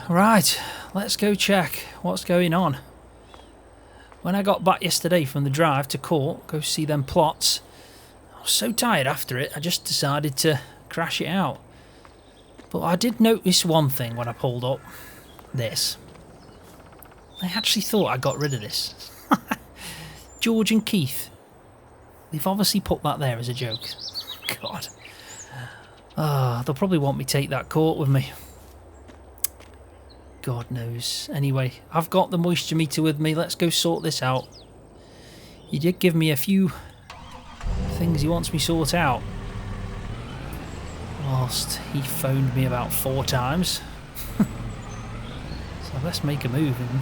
Right, let's go check what's going on. When I got back yesterday from the drive to court, go see them plots, I was so tired after it, I just decided to crash it out. But I did notice one thing when I pulled up. This. I actually thought I got rid of this. George and Keith. They've obviously put that there as a joke. God. They'll probably want me to take that court with me. God knows. Anyway, I've got the moisture meter with me. Let's go sort this out. He did give me a few things he wants me to sort out. Whilst he phoned me about 4 times. So let's make a move and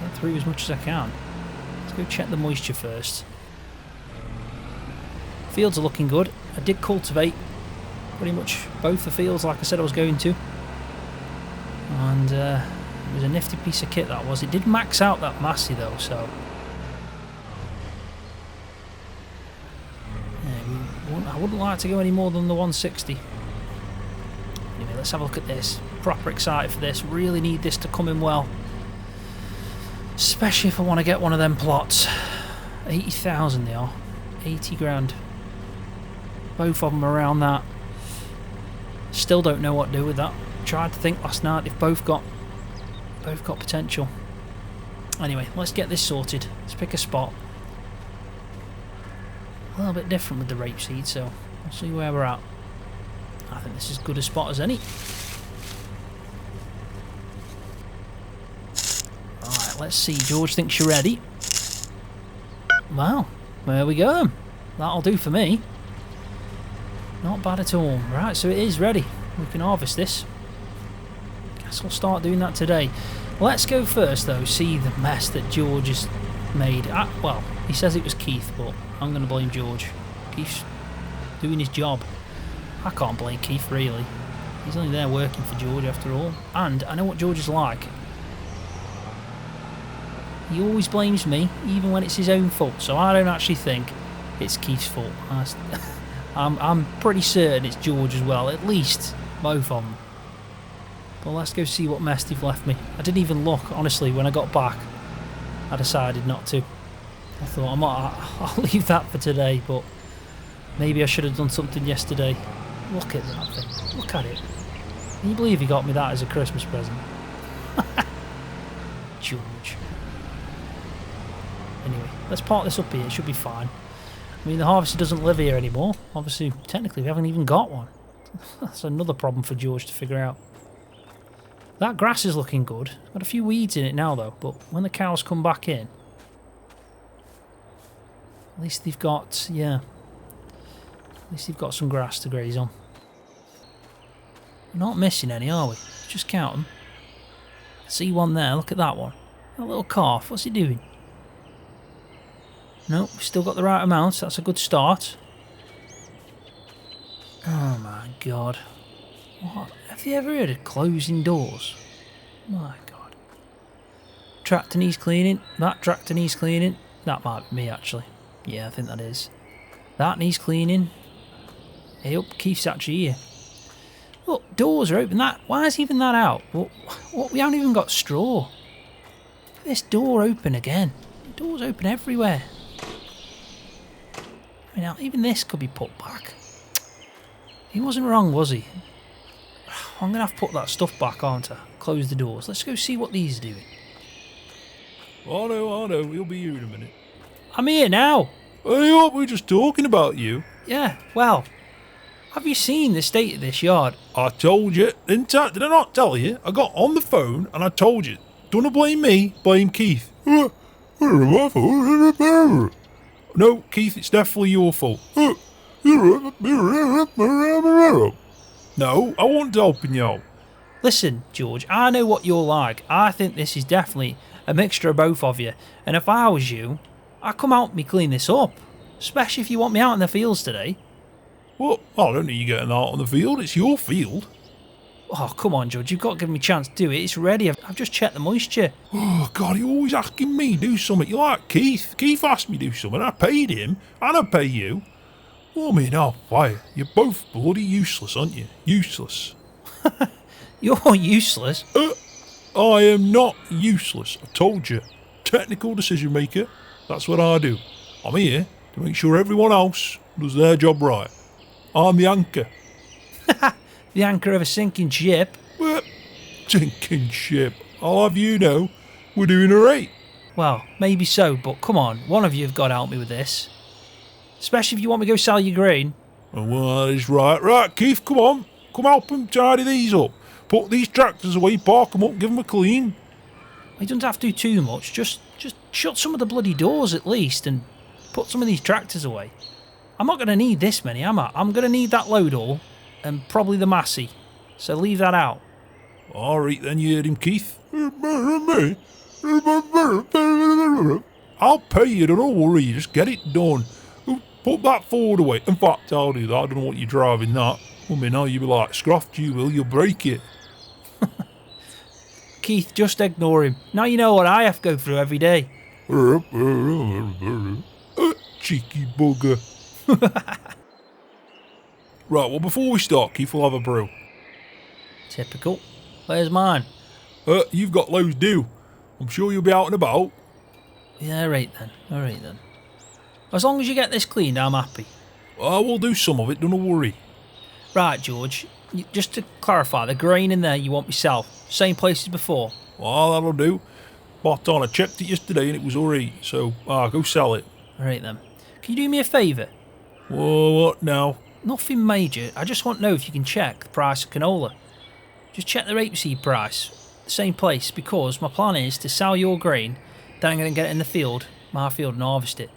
get through as much as I can. Let's go check the moisture first. Fields are looking good. I did cultivate pretty much both the fields like I said I was going to. And it was a nifty piece of kit that was. It did max out that Massey though, so... yeah, I wouldn't like to go any more than the 160. Anyway, let's have a look at this. Proper excited for this. Really need this to come in well. Especially if I want to get one of them plots. 80,000 they are. 80 grand. Both of them around that. Still don't know what to do with that. Tried to think last night. They've both got potential. Anyway, let's get this sorted. Let's pick a spot. A little bit different with the rapeseed, so we'll see where we're at. I think this is as good a spot as any. Alright, let's see. George thinks you're ready. Well, there we go. That'll do for me. Not bad at all. Right, so it is ready. We can harvest this. Guess we'll start doing that today. Let's go first, though, see the mess that George has made. Well, he says it was Keith, but I'm going to blame George. Keith's doing his job. I can't blame Keith, really. He's only there working for George, after all. And I know what George is like. He always blames me, even when it's his own fault. So I don't actually think it's Keith's fault. I'm pretty certain it's George as well. At least both of them. But let's go see what mess they've left me. I didn't even look, honestly, when I got back. I decided not to. I thought I'll leave that for today, but maybe I should have done something yesterday. Look at that thing. Look at it. Can you believe he got me that as a Christmas present? George. Anyway, let's park this up here. It should be fine. I mean, the harvester doesn't live here anymore. Obviously, technically, we haven't even got one. That's another problem for George to figure out. That grass is looking good. Got a few weeds in it now, though. But when the cows come back in, at least they've got, yeah. At least they've got some grass to graze on. We're not missing any, are we? Just count them. See one there. Look at that one. That little calf. What's he doing? Nope, we've still got the right amount. That's a good start. Oh my god. What? Have you ever heard of closing doors? My god. Tractor needs cleaning. That tractor needs cleaning. That might be me, actually. Yeah, I think that is. That needs cleaning. Hey up, Keith's actually here. Look, doors are open. Why is even that out? What? We haven't even got straw. Look at this door open again. Doors open everywhere. I mean, even this could be put back. He wasn't wrong, was he? I'm going to have to put that stuff back, aren't I? Close the doors. Let's go see what these are doing. I know. He'll be here in a minute. I'm here now. Hey up, we're just talking about you. Yeah, well, have you seen the state of this yard? I told you, didn't I? Did I not tell you? I got on the phone and I told you. Don't blame me, blame Keith. No, Keith, it's definitely your fault. No, I wasn't helping you. Listen, George, I know what you're like. I think this is definitely a mixture of both of you. And if I was you, I'd come out and me clean this up. Especially if you want me out in the fields today. Well, I don't need you getting out on the field. It's your field. Oh, come on, Judge. You've got to give me a chance to do it. It's ready. I've just checked the moisture. Oh, God, you're always asking me to do something. You're like Keith. Keith asked me to do something. I paid him, and I pay you. I mean, oh, why? You're both bloody useless, aren't you? Useless. You're useless? I am not useless. I told you. Technical decision maker. That's what I do. I'm here to make sure everyone else does their job right. I'm the anchor. The anchor of a sinking ship? Well, sinking ship. I'll have you know, we're doing alright. Well, maybe so, but come on, one of you have got to help me with this. Especially if you want me to go sell your grain. Oh, well, that is right. Right, Keith, come on. Come help them tidy these up. Put these tractors away, park them up, give them a clean. You don't have to do too much, just shut some of the bloody doors at least and put some of these tractors away. I'm not going to need this many, am I? I'm going to need that load all and probably the Massey, so leave that out. Alright then, you heard him, Keith. I'll pay you, don't worry, just get it done. Put that Ford away. In fact, I'll do that. I don't know what you're driving that. I mean, now you'll be like, Scroft, you'll break it. Keith, just ignore him. Now you know what I have to go through every day. Cheeky bugger. Right, well, before we start, Keith, we'll have a brew. Typical. Where's mine? You've got loads due. I'm sure you'll be out and about. Yeah, right then. As long as you get this cleaned, I'm happy. I will do some of it, don't worry. Right, George, just to clarify, the grain in there you want myself, same place as before? Well, that'll do. Spot on, I checked it yesterday and it was alright, so go sell it. Alright then. Can you do me a favour? Whoa, what now? Nothing major, I just want to know if you can check the price of canola. Just check the rapeseed price, the same place, because my plan is to sell your grain, then I'm going to get it in the field, my field, and harvest it.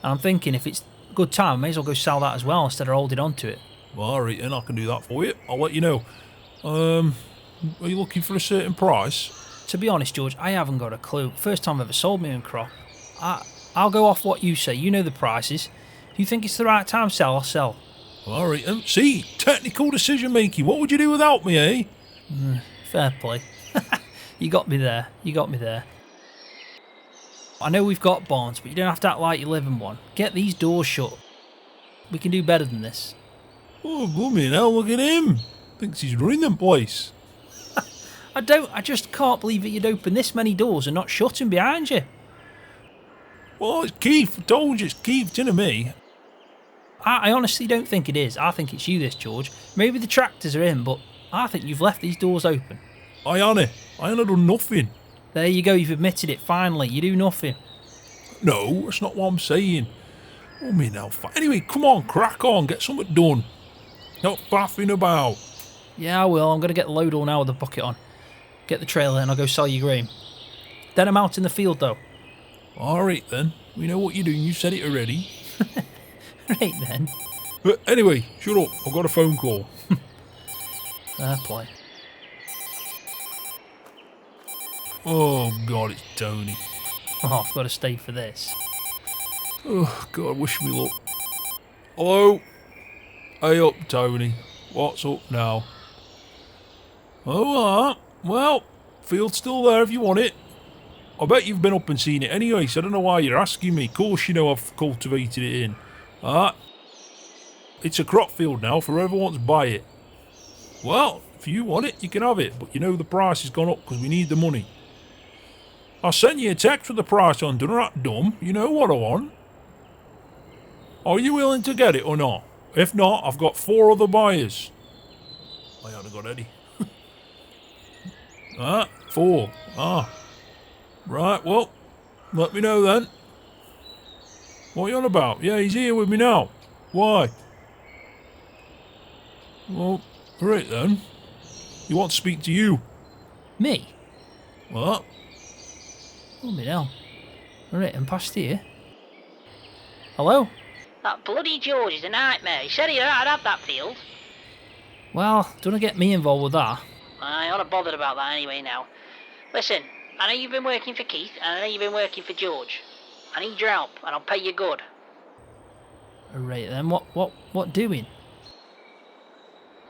And I'm thinking if it's a good time, I may as well go sell that as well instead of holding on to it. Well, alright then, I can do that for you. I'll let you know. Are you looking for a certain price? To be honest, George, I haven't got a clue. First time I've ever sold my own crop. I'll go off what you say. You know the prices. If you think it's the right time to sell, I'll sell. Alright then. See, technical decision making. What would you do without me, eh? Fair play. You got me there. I know we've got barns, but you don't have to act like you live in one. Get these doors shut. We can do better than this. Oh, blooming hell, look at him. Thinks he's running the place. I just can't believe that you'd open this many doors and not shut them behind you. Well, it's Keith. I told you it's Keith, didn't me? I honestly don't think it is. I think it's you, this, George. Maybe the tractors are in, but I think you've left these doors open. I ain't done nothing. There you go, you've admitted it, finally. You do nothing. No, that's not what I'm saying. Oh, me now. Anyway, come on, crack on, get something done. Not faffing about. Yeah, I will. I'm going to get the load all now with the bucket on. Get the trailer and I'll go sell your grain. Then I'm out in the field, though. Alright then. We know what you're doing. You said it already. Right then. But anyway, shut up. I've got a phone call. Fair play. Oh, God, it's Tony. Oh, I've got to stay for this. Oh, God, wish me luck. Hello? Hey up, Tony. What's up now? Oh, alright. Well, field's still there if you want it. I bet you've been up and seen it anyway, so I don't know why you're asking me. Of course you know I've cultivated it in. Alright. It's a crop field now for whoever wants to buy it. Well, if you want it, you can have it, but you know the price has gone up because we need the money. I sent you a text with the price on, don't that dumb? You know what I want. Are you willing to get it or not? If not, I've got 4 other buyers. I haven't got any. 4. Right, well, let me know then. What are you on about? Yeah, he's here with me now. Why? Well, right then. He wants to speak to you. Me? What? Oh, me hell. Right, I'm past here. Hello? That bloody George is a nightmare. He said I'd have that field. Well, don't want to get me involved with that. I'm not bothered about that anyway now. Listen, I know you've been working for Keith, and I know you've been working for George. I need your help, and I'll pay you good. Right then, what doing?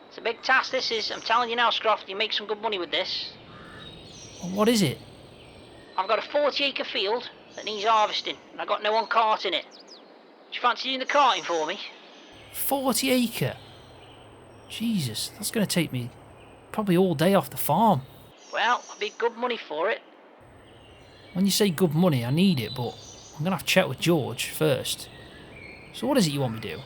It's a big task, this is. I'm telling you now, Scroft, you make some good money with this. What is it? I've got a 40-acre field that needs harvesting, and I've got no one carting it. Do you fancy doing the carting for me? 40 acre? Jesus, that's going to take me probably all day off the farm. Well, I'll be good money for it. When you say good money, I need it, but I'm going to have to check with George first. So what is it you want me to do?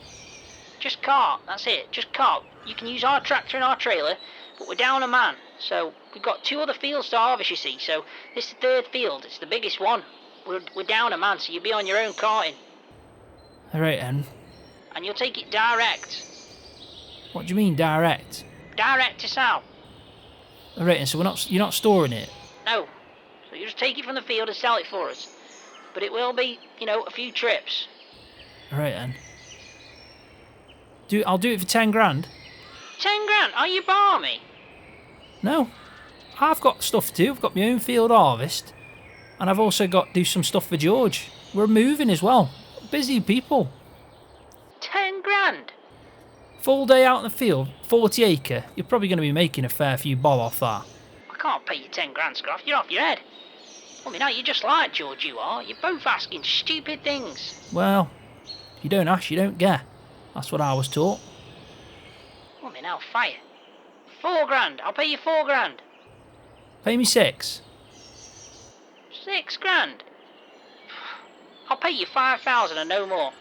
Just cart, that's it, just cart. You can use our tractor and our trailer, but we're down a man. So we've got 2 other fields to harvest, you see. So this is the 3rd field, it's the biggest one. We're down a man, so you'll be on your own carting. Alright then. And you'll take it direct. What do you mean direct? Direct to sell. Alright then, so you're not storing it? No. So you just take it from the field and sell it for us. But it will be, a few trips. Alright then. I'll do it for 10 grand. 10 grand? Are you balmy? No. I've got stuff to do. I've got my own field harvest. And I've also got to do some stuff for George. We're moving as well. Busy people. 10 grand? Full day out in the field, 40 acre. You're probably going to be making a fair few bob off that. I can't pay you 10 grand, Scroft. You're off your head. You're just like George, you are. You're both asking stupid things. Well, if you don't ask, you don't get. That's what I was taught. Fire. 4 grand. I'll pay you 4 grand. Pay me 6. 6 grand? I'll pay you 5,000 and no more.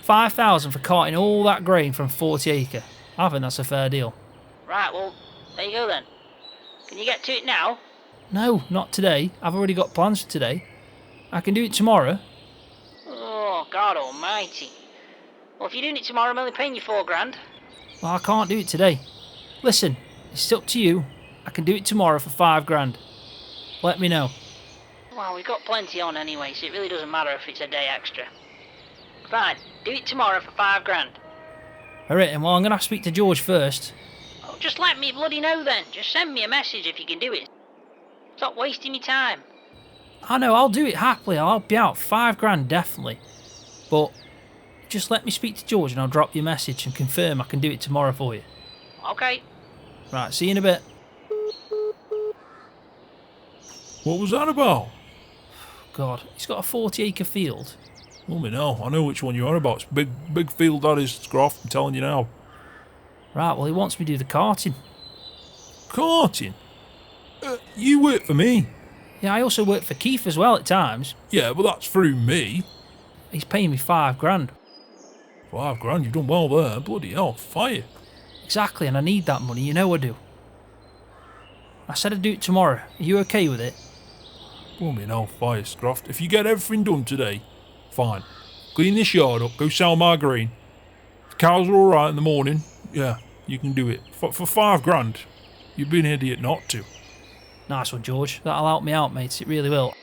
5,000 for carting all that grain from 40 acre. I think that's a fair deal. Right, well, there you go then. Can you get to it now? No, not today. I've already got plans for today. I can do it tomorrow. Oh, God almighty. Well, if you're doing it tomorrow, I'm only paying you 4 grand. Well, I can't do it today. Listen, it's up to you. I can do it tomorrow for 5 grand. Let me know. Well, we've got plenty on anyway, so it really doesn't matter if it's a day extra. Fine, do it tomorrow for 5 grand. Alright, well, I'm going to have to speak to George first. Oh, just let me bloody know then. Just send me a message if you can do it. Stop wasting your time. I know, I'll do it happily. I'll help you out. 5 grand, definitely. But just let me speak to George and I'll drop you a message and confirm I can do it tomorrow for you. Okay. Right, see you in a bit. What was that about? God, he's got a 40 acre field. Well, me know. I know which one you're on about. It's big field that is, Scroft. I'm telling you now. Right, well, he wants me to do the carting. Carting? You work for me. Yeah, I also work for Keith as well at times. Yeah, but that's through me. He's paying me 5 grand. 5 grand, you've done well there. Bloody hell, fire. Exactly, and I need that money, you know I do. I said I'd do it tomorrow. Are you okay with it? Bloody hell, fire, Scroft. If you get everything done today, fine. Clean this yard up, go sell my grain. If cows are alright in the morning, yeah, you can do it. For 5 grand, you'd be an idiot not to. Nice one, George. That'll help me out, mate. It really will.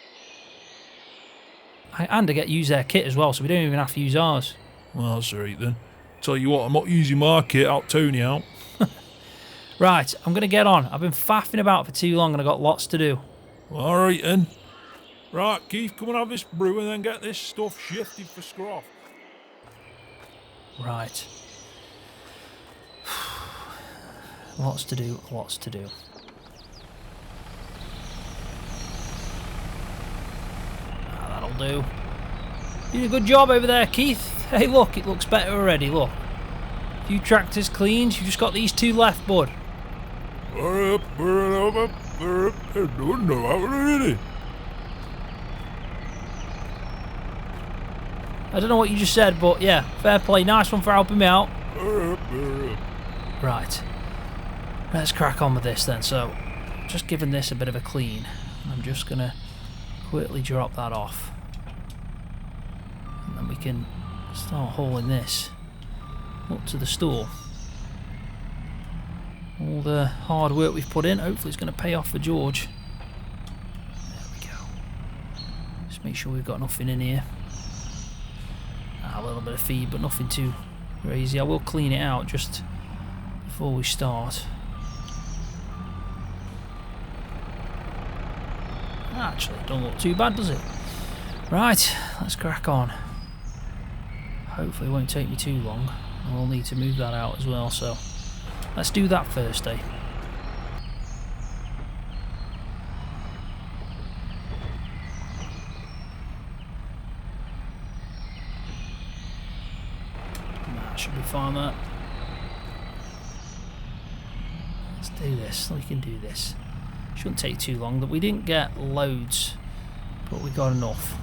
And I get to use their kit as well, so we don't even have to use ours. Well, that's right then. Tell you what, I'm not using my kit, I'll tone you out. Right, I'm going to get on. I've been faffing about for too long and I've got lots to do. Alright then. Right, Keith, come and have this brew and then get this stuff shifted for Scroft. Right. Lots to do, lots to do. That'll do. Doing a good job over there, Keith. Hey, look, it looks better already, look. A few tractors cleaned, you've just got these 2 left, bud. They're doing no out really. I don't know what you just said, but yeah, fair play. Nice one for helping me out. Right. Let's crack on with this then. So, just giving this a bit of a clean. I'm just going to quickly drop that off. And then we can start hauling this up to the store. All the hard work we've put in, hopefully it's going to pay off for George. There we go. Just make sure we've got nothing in here. A little bit of feed, but nothing too crazy. I will clean it out just before we start. Actually, it don't look too bad, does it? Right, let's crack on. Hopefully it won't take me too long. I will need to move that out as well, so let's do that first, eh? That should be fine, that. Let's do this, we can do this. Shouldn't take too long. That we didn't get loads, but we got enough.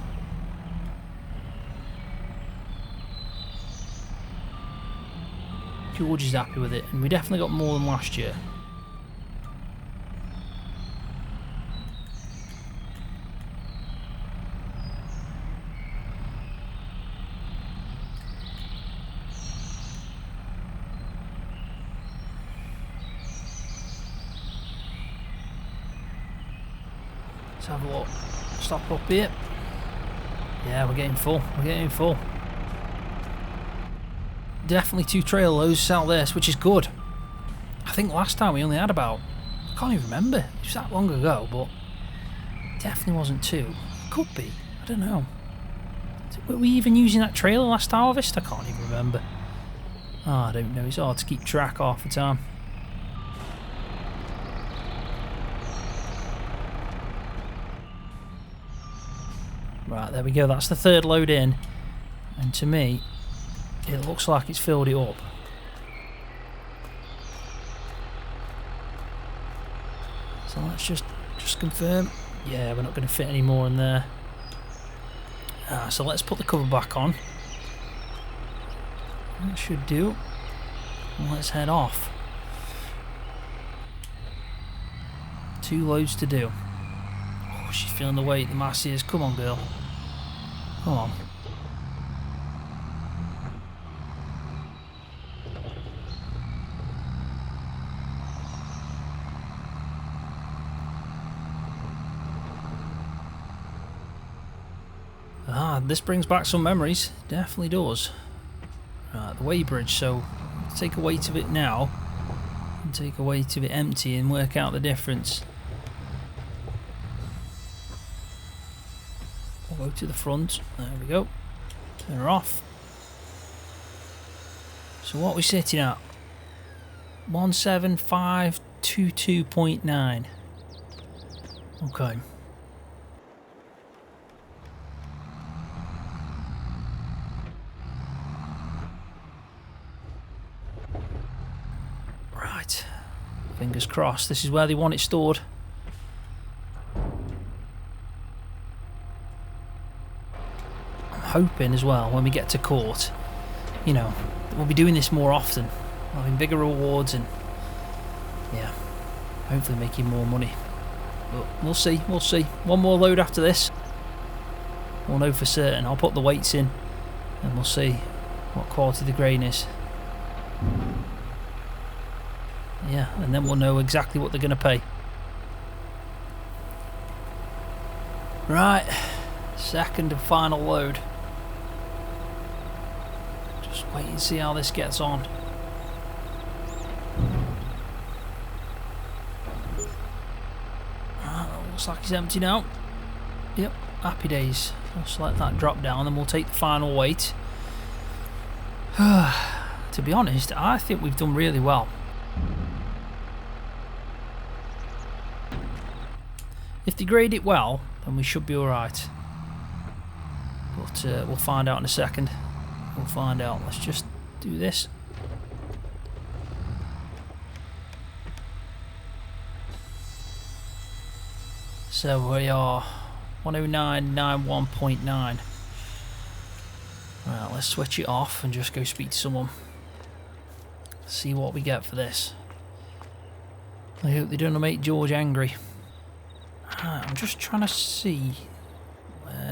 George is happy with it, and we definitely got more than last year. Let's have a look. Stop up here. Yeah, we're getting full. We're getting full. Definitely 2 trailer loads out there, which is good. I think last time we only had about, I can't even remember. It was that long ago, but definitely wasn't 2. Could be. I don't know. Were we even using that trailer last harvest? I can't even remember. Oh, I don't know. It's hard to keep track half the time. Right, there we go. That's the 3rd load in. And to me, it looks like it's filled it up. So let's just confirm. Yeah, we're not going to fit any more in there. So let's put the cover back on. That should do. And let's head off. 2 loads to do. Oh, she's feeling the weight, the mass is. Come on, girl. Come on. This brings back some memories. Definitely does. Right, the weighbridge. So take a weight of it now and take a weight of it empty and work out the difference. We'll go to the front. There we go. Turn her off. So what are we sitting at? 17522.9. Okay. Right. Fingers crossed. This is where they want it stored. I'm hoping as well when we get to court, you know, we'll be doing this more often, having bigger rewards and yeah, hopefully making more money. But we'll see, we'll see. One more load after this. We'll know for certain. I'll put the weights in and we'll see what quality the grain is. Yeah, and then we'll know exactly what they're going to pay. Right, second and final load. Just wait and see how this gets on. Looks like it's empty now. Yep, happy days. Just let that drop down and we'll take the final weight. To be honest, I think we've done really well. If they grade it well, then we should be alright. But we'll find out in a second. We'll find out. Let's just do this. So we are 109.91.9. Right, let's switch it off and just go speak to someone. See what we get for this. I hope they don't make George angry. I'm just trying to see.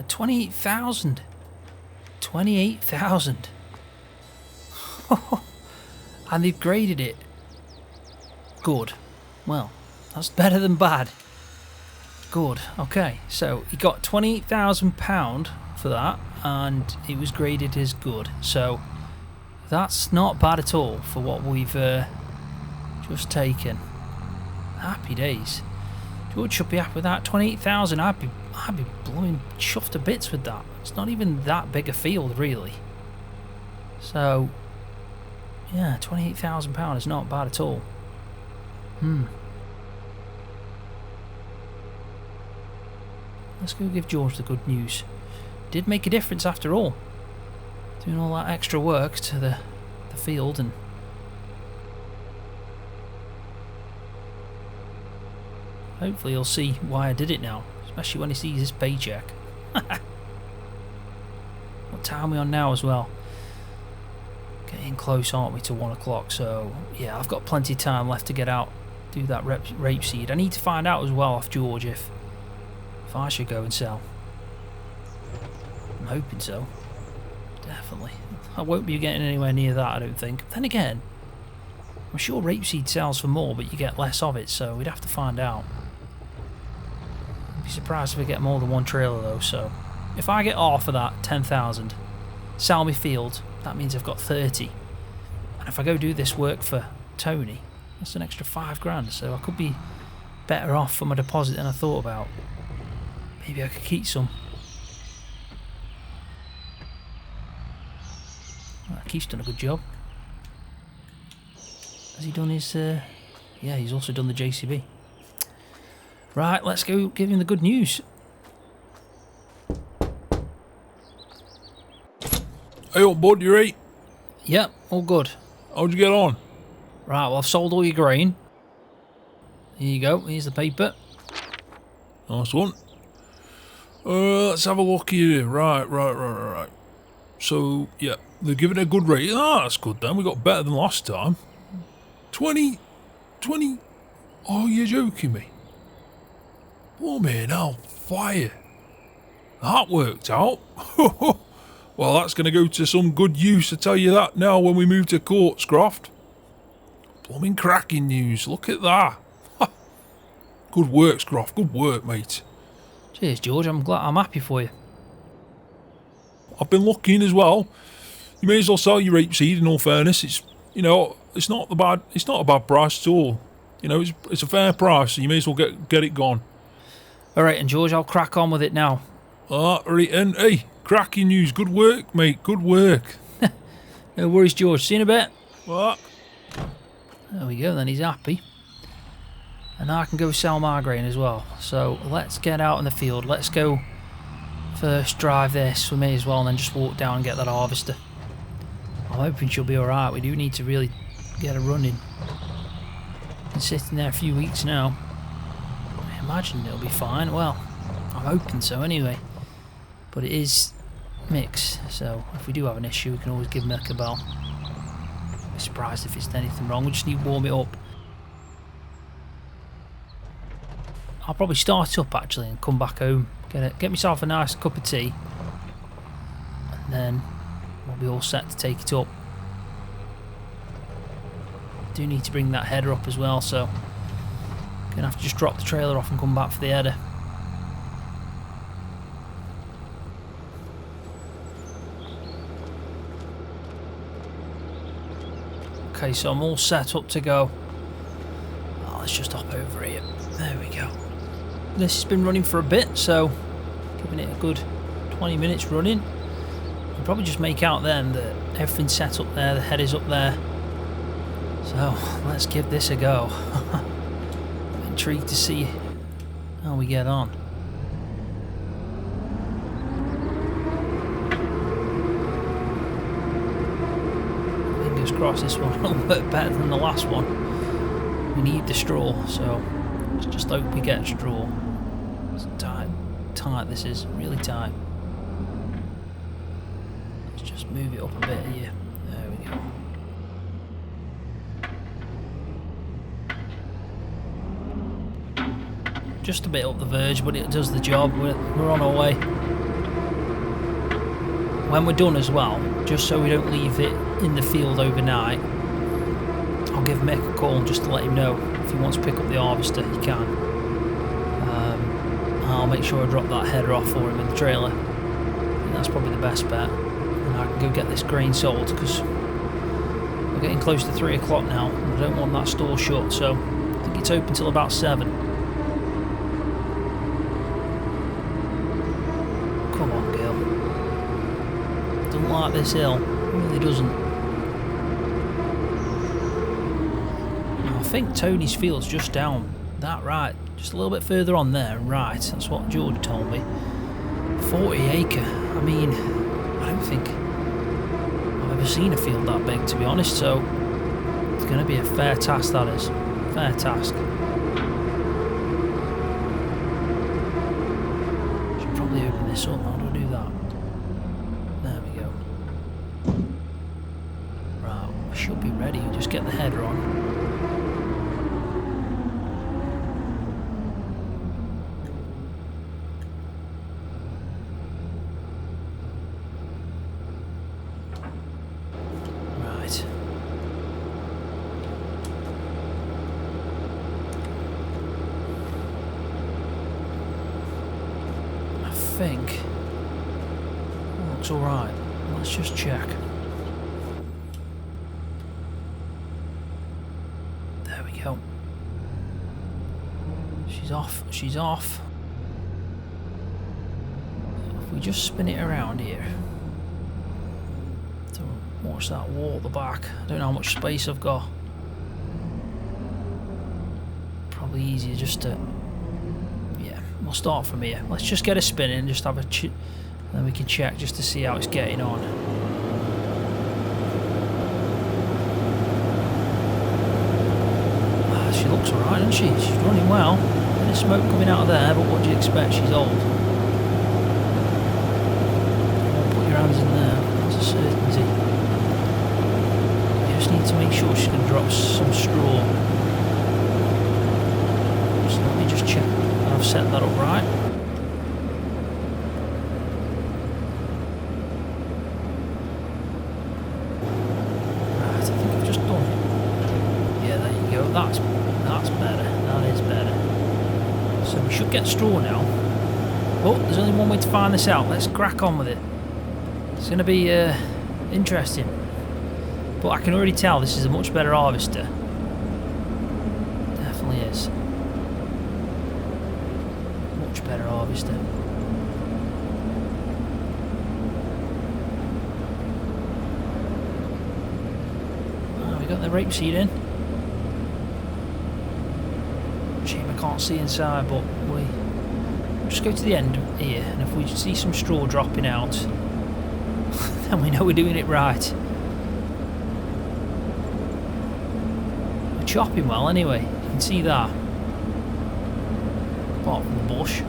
28,000. 28,000. And they've graded it. Good. Well, that's better than bad. Good. Okay, so he got £28,000 for that, and it was graded as good. So that's not bad at all for what we've just taken. Happy days. George should be happy with that. 28,000. I'd be blowing chuffed to bits with that. It's not even that big a field, really. So, yeah, £28,000 is not bad at all. Let's go give George the good news. Did make a difference after all. Doing all that extra work to the field and. hopefully he'll see why I did it now, especially when he sees his paycheck. What time are we on now as well? Getting close, aren't we, to 1 o'clock? So yeah, I've got plenty of time left to get out, do that rapeseed. I need to find out as well off George if I should go and sell. I'm hoping so. Definitely. I won't be getting anywhere near that, I don't think. Then again, I'm sure rapeseed sells for more, but you get less of it, so we'd have to find out. I'd be surprised if I get more than one trailer though, so if I get half of that, 10,000, sell me field, that means I've got 30. And if I go do this work for Tony, that's an extra 5 grand, so I could be better off for my deposit than I thought about. Maybe I could keep some. Keith's done a good job. Has he done his... yeah, he's also done the JCB. Right, let's go give him the good news. Hey up, bud, you right? Yep, all good. How'd you get on? Right, well, I've sold all your grain. Here you go, here's the paper. Nice one. Let's have a look here. Right. So, yeah, they're giving it a good rate. Ah, that's good then. We got better than last time. 20. Oh, you're joking me. Oh, man, now, fire. That worked out. Well, that's going to go to some good use, I tell you that now, when we move to court, Scroft. Blooming cracking news. Look at that. Good work, Scroft. Good work, mate. Cheers, George. I'm happy for you. I've been looking as well. You may as well sell your rapeseed. In all fairness, it's it's not a bad price at all. You know, it's a fair price. So you may as well get it gone. All right, and George, I'll crack on with it now. Right, and hey, cracking news. Good work, mate. Good work. No worries, George. See you in a bit. What? There we go. Then he's happy. And now I can go sell my grain as well. So let's get out in the field. Let's go first drive this. We may as well and then just walk down and get that harvester. I'm hoping she'll be alright. We do need to really get her running. Been sitting there a few weeks now. I imagine it'll be fine. Well, I'm hoping so anyway. But it is mixed, so if we do have an issue we can always give Mick a bell. I'd be surprised if it's anything wrong. We just need to warm it up. I'll probably start up actually and come back home, get myself a nice cup of tea, and then we'll be all set to take it up. Do need to bring that header up as well, so gonna have to just drop the trailer off and come back for the header. Okay, so I'm all set up to go. Oh, let's just hop over here. There we go. This has been running for a bit, so giving it a good 20 minutes running. You can probably just make out then that everything's set up there, the head is up there. So let's give this a go. I'm intrigued to see how we get on. Fingers crossed this one will work better than the last one. We need the straw, so let's just hope we get straw. It's tight this is, really tight. Let's just move it up a bit here. There we go. Just a bit up the verge, but it does the job. We're on our way. When we're done as well, just so we don't leave it in the field overnight, I'll give Mick a call just to let him know if he wants to pick up the harvester, he can. I'll make sure I drop that header off for him in the trailer. I think that's probably the best bet. And I can go get this grain sold because we're getting close to 3 o'clock now and I don't want that store shut, so I think it's open till about 7. Come on, girl. Doesn't like this hill. Really doesn't. I think Tony's field's just down that right, just a little bit further on there and right. That's what George told me. 40 acre. I mean, I don't think I've ever seen a field that big, to be honest, so it's going to be a fair task, that is. Fair task. this up. How do I do that? There we go. Right, I should be ready. Just get the header on. Right. I think looks alright. Let's just check. There we go. She's off. She's off. If we just spin it around here. So what's that wall at the back? I don't know how much space I've got. Probably easier just to... Yeah, we'll start from here. Let's just get a spin in and just have a... Then we can check just to see how it's getting on. She looks alright, doesn't she? She's running well. There's smoke coming out of there, but what do you expect? She's old. Put your hands in there. That's a certainty. You just need to make sure she can drop some straw. So let me just check that I've set that up right. That's better. That is better. So we should get straw now. Oh, there's only one way to find this out. Let's crack on with it. It's going to be interesting. But I can already tell this is a much better harvester. Definitely is. Much better harvester. Oh, we got the rapeseed in. Can't see inside, but we just go to the end here, and if we see some straw dropping out, then we know we're doing it right. We're chopping well anyway, you can see that. Apart from the bush.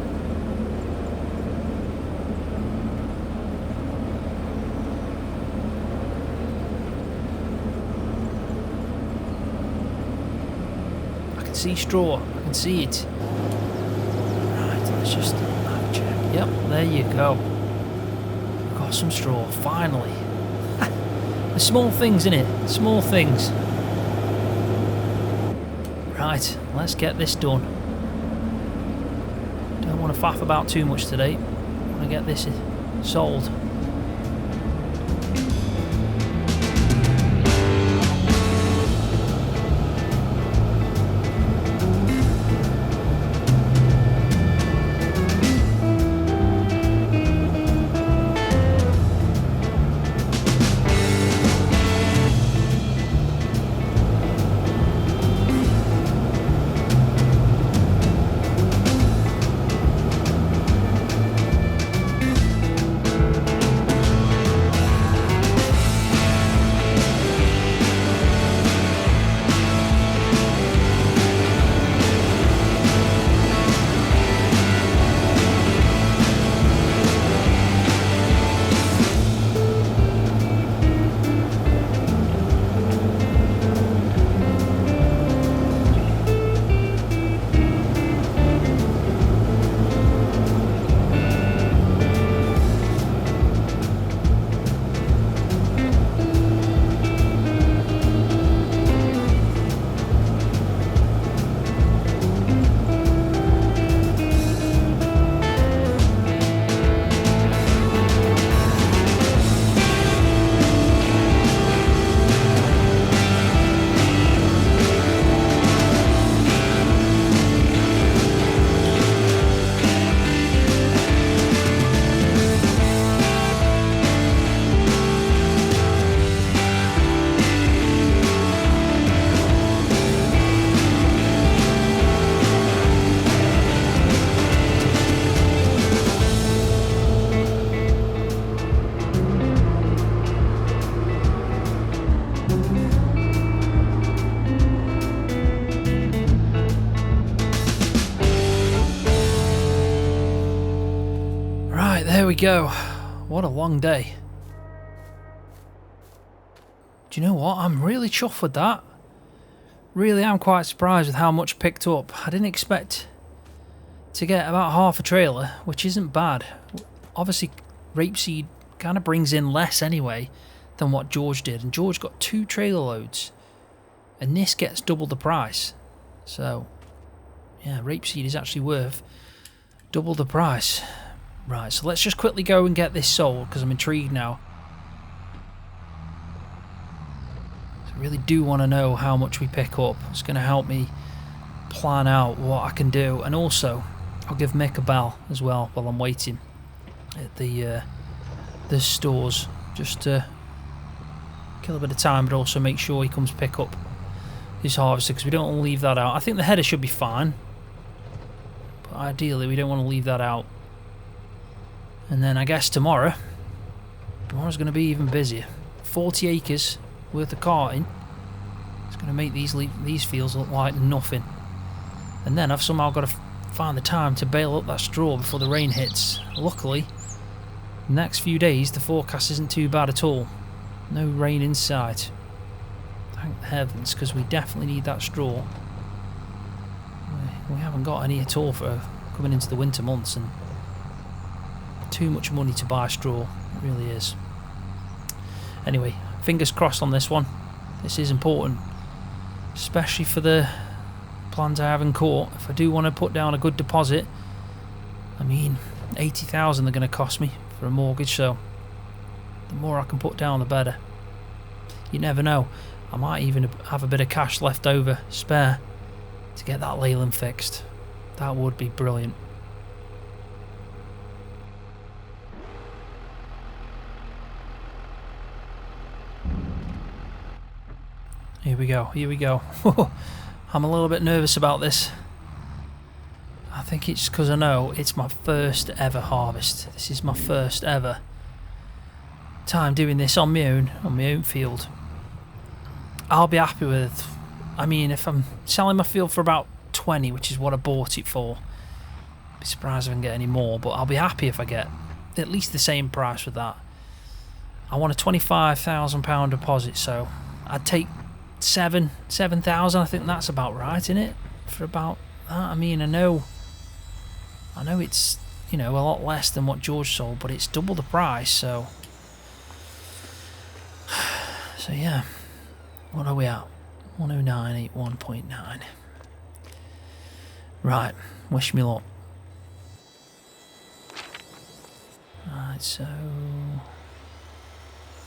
See straw, I can see it. Right, let's just check. Yep, there you go. We've got some straw, finally. The small things, innit? Small things. Right, let's get this done. Don't want to faff about too much today. Want to get this sold. we go. What a long day. Do you know what? I'm really chuffed with that. Really am quite surprised with how much picked up. I didn't expect to get about half a trailer, which isn't bad. Obviously, Rapeseed kind of brings in less anyway than what George did. And George got 2 trailer loads. And this gets double the price. So, yeah, Rapeseed is actually worth double the price. Right, so let's just quickly go and get this sold, because I'm intrigued now. So I really do want to know how much we pick up. It's going to help me plan out what I can do. And also, I'll give Mick a bell as well while I'm waiting at the stores. Just to kill a bit of time, but also make sure he comes pick up his harvester, because we don't want to leave that out. I think the header should be fine, but ideally we don't want to leave that out. And then I guess tomorrow's going to be even busier. 40 acres worth of carting. It's going to make these fields look like nothing. And then I've somehow got to find the time to bale up that straw before the rain hits. Luckily, the next few days the forecast isn't too bad at all. No rain in sight. Thank the heavens, because we definitely need that straw. We haven't got any at all for coming into the winter months, and too much money to buy straw. It really is. Anyway, fingers crossed on this one. This is important, especially for the plans I have in court. If I do want to put down a good deposit, I mean, 80,000 they're going to cost me for a mortgage, so the more I can put down, the better. You never know. I might even have a bit of cash left over, spare, to get that Leyland fixed. That would be brilliant. Here we go, here we go. I'm a little bit nervous about this. I think it's because I know it's my first ever harvest. This is my first ever time doing this on my own field. I'll be happy with, I mean, if I'm selling my field for about 20, which is what I bought it for, I'd be surprised if I can get any more, but I'll be happy if I get at least the same price with that. I want a £25,000 deposit, so I'd take 7,000. I think that's about right, isn't it? For about that. I mean, I know it's, you know, a lot less than what George sold, but it's double the price, so yeah. What are we at? 109.81.9. Right, wish me luck. Right, so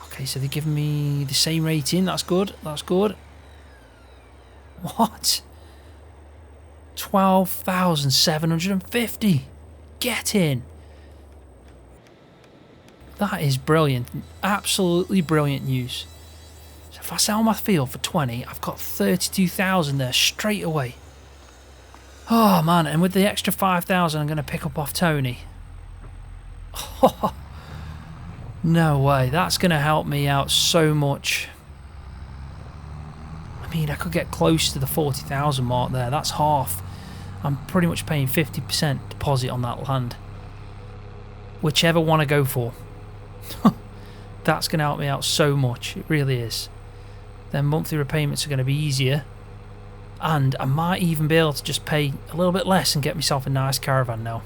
okay, so they're giving me the same rating. That's good. That's good. What? 12,750. Get in. That is brilliant. Absolutely brilliant news. So if I sell my field for 20, I've got 32,000 there straight away. Oh man, and with the extra 5,000 I'm going to pick up off Tony. Oh, no way. That's going to help me out so much. I mean, I could get close to the 40,000 mark there. That's half. I'm pretty much paying 50% deposit on that land. Whichever one I go for. That's going to help me out so much. It really is. Then monthly repayments are going to be easier. And I might even be able to just pay a little bit less and get myself a nice caravan now.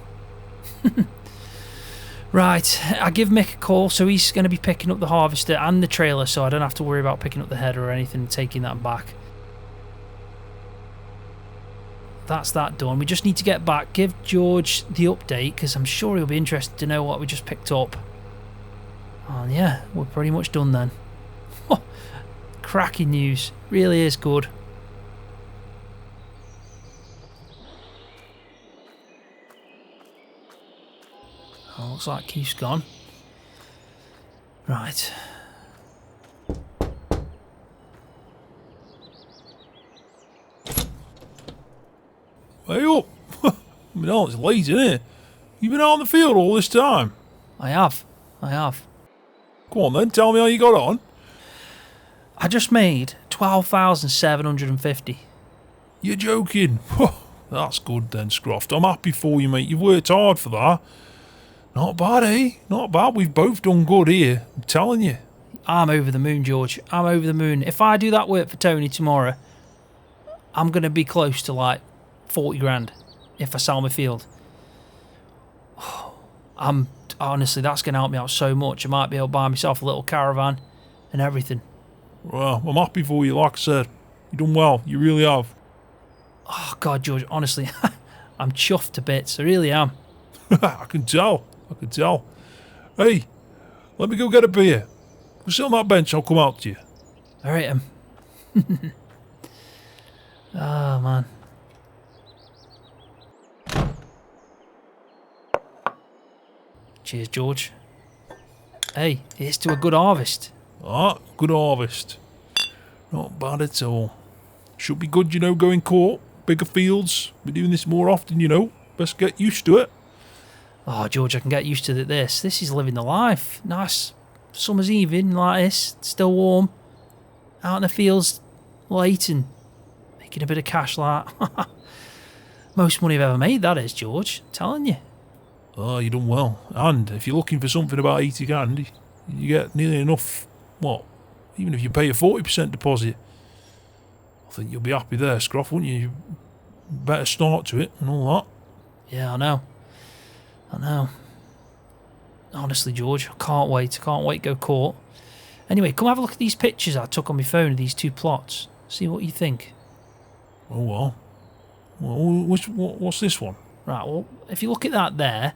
Right, I give Mick a call, so he's going to be picking up the harvester and the trailer, so I don't have to worry about picking up the header or anything and taking that back. That's that done. We just need to get back, give George the update, because I'm sure he'll be interested to know what we just picked up. And yeah, we're pretty much done then. Cracking news. Really is good. Oh, looks like Keith's gone. Right. Hey up! I mean, it's late, isn't it? You've been out in the field all this time. I have. Go on then, tell me how you got on. I just made 12,750. You're joking. That's good then, Scroft. I'm happy for you, mate. You've worked hard for that. Not bad, eh? Not bad. We've both done good here. I'm telling you. I'm over the moon, George. I'm over the moon. If I do that work for Tony tomorrow, I'm going to be close to like 40 grand if I sell my field. Honestly, that's going to help me out so much. I might be able to buy myself a little caravan and everything. Well, I'm happy for you, like I said. You've done well. You really have. Oh, God, George, honestly, I'm chuffed to bits. I really am. I can tell. I can tell. Hey, let me go get a beer. Go sit on that bench. I'll come out to you. All right, oh, man. Cheers, George. Hey, here's to a good harvest. Ah, good harvest. Not bad at all. Should be good, you know, going court. Bigger fields. We're doing this more often, you know. Best get used to it. Oh, George, I can get used to this. This is living the life. Nice summer's evening like this. Still warm. Out in the fields late and making a bit of cash like that. Most money I've ever made, that is, George. I'm telling you. Oh, you done well. And if you're looking for something about 80 grand, you get nearly enough. What? Even if you pay a 40% deposit, I think you'll be happy there, Scroft, wouldn't you? You better start to it and all that. Yeah, I know. Honestly, George, I can't wait. I can't wait to go court. Anyway, come have a look at these pictures I took on my phone of these two plots. See what you think. Oh, well. What's this one? Right, well, if you look at that there,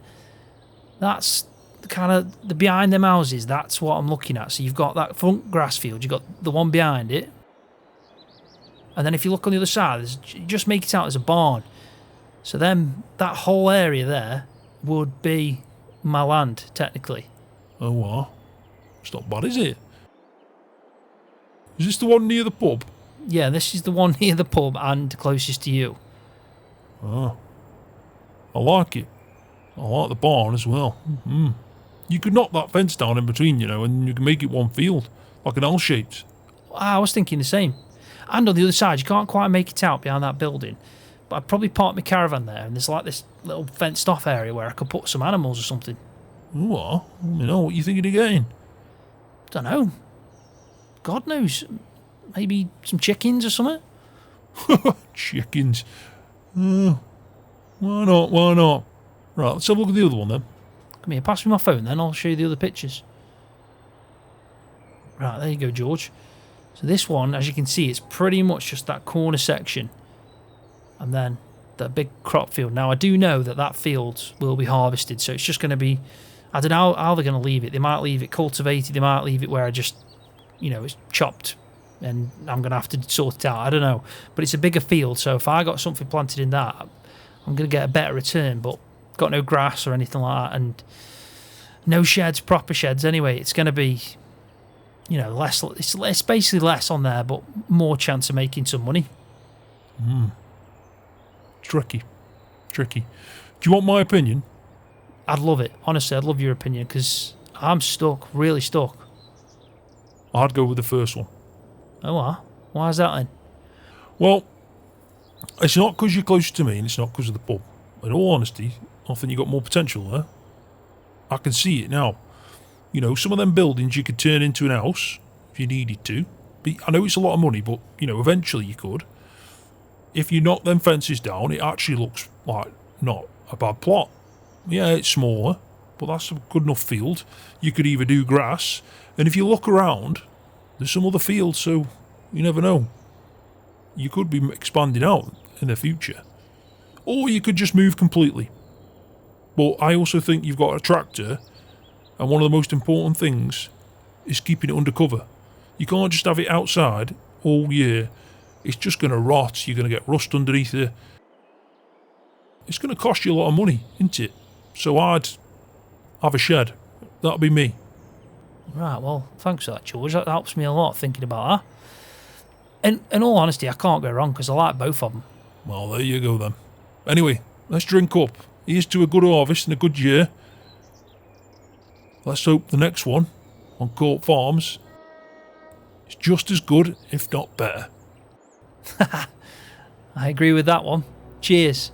that's the kind of the behind them houses. That's what I'm looking at. So you've got that front grass field. You've got the one behind it. And then if you look on the other side, just make it out as a barn. So then that whole area there would be my land, technically. Oh, well. It's not bad, is it? Is this the one near the pub? Yeah, this is the one near the pub and closest to you. Oh. I like it. I like the barn as well. Mm-hmm. You could knock that fence down in between, you know, and you can make it one field, like an L-shaped. I was thinking the same. And on the other side, you can't quite make it out behind that building. But I'd probably park my caravan there, and there's like this little fenced-off area where I could put some animals or something. What? You know, what you thinking of getting? Don't know. God knows. Maybe some chickens or something? Chickens. Why not? Why not? Right, let's have a look at the other one then. Come here, pass me my phone then, I'll show you the other pictures. Right, there you go, George. So this one, as you can see, it's pretty much just that corner section. And then that big crop field. Now, I do know that that field will be harvested, so it's just going to be... I don't know how they're going to leave it. They might leave it cultivated, they might leave it where I just, you know, it's chopped and I'm going to have to sort it out. I don't know. But it's a bigger field, so if I got something planted in that, I'm going to get a better return, but got no grass or anything like that, and no sheds, proper sheds anyway. It's going to be, you know, less. It's basically less on there, but more chance of making some money. Tricky. Do you want my opinion? I'd love it. Honestly, I'd love your opinion, because I'm stuck, really stuck. I'd go with the first one. Oh, what? Why is that then? Well, it's not because you're closer to me, and it's not because of the pub. In all honesty, I think you've got more potential there. I can see it now. You know, some of them buildings you could turn into an house if you needed to. But I know it's a lot of money, but, you know, eventually you could. If you knock them fences down, it actually looks like not a bad plot. Yeah, it's smaller, but that's a good enough field. You could either do grass, and if you look around, there's some other fields, so you never know. You could be expanding out in the future. Or you could just move completely. But I also think you've got a tractor, and one of the most important things is keeping it under cover. You can't just have it outside all year. It's just going to rot. You're going to get rust underneath it. It's going to cost you a lot of money, isn't it? So I'd have a shed. That'd be me. Right, well, thanks for that, George. That helps me a lot thinking about that. And in all honesty, I can't go wrong because I like both of them. Well, there you go then. Anyway, let's drink up. Here's to a good harvest and a good year. Let's hope the next one on Court Farms is just as good, if not better. I agree with that one. Cheers.